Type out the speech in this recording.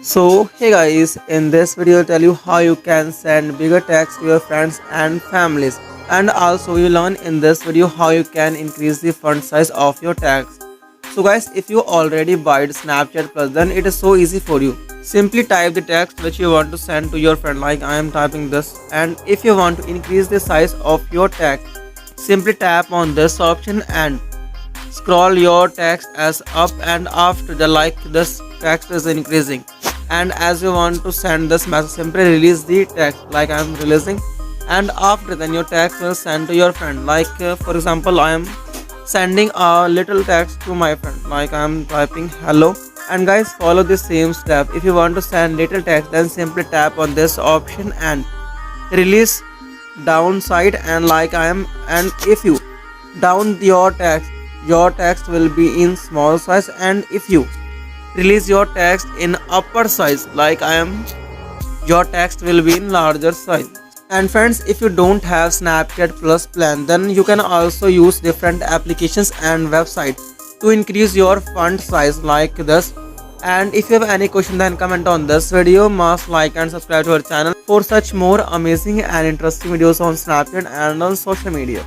So hey guys, in this video I'll tell you how you can send bigger text to your friends and families, and also you learn in this video how you can increase the font size of your text. So guys, if you already buy Snapchat Plus, then it is so easy for you. Simply type the text which you want to send to your friend, like I am typing this, and if you want to increase the size of your text, simply tap on this option and scroll your text as up, and after the like this text is increasing, and as you want to send this message, simply release the text like I am releasing, and after then your text will send to your friend, like for example I am sending a little text to my friend, like I am typing hello. And guys, follow the same step. If you want to send little text, then simply tap on this option and release downside, and like I am, and if you down your text will be in small size, and if you release your text in upper size like I am, your text will be in larger size. And friends, if you don't have Snapchat Plus plan, then you can also use different applications and websites to increase your font size like this. And if you have any question, then comment on this video. Must like and subscribe to our channel for such more amazing and interesting videos on Snapchat and on social media.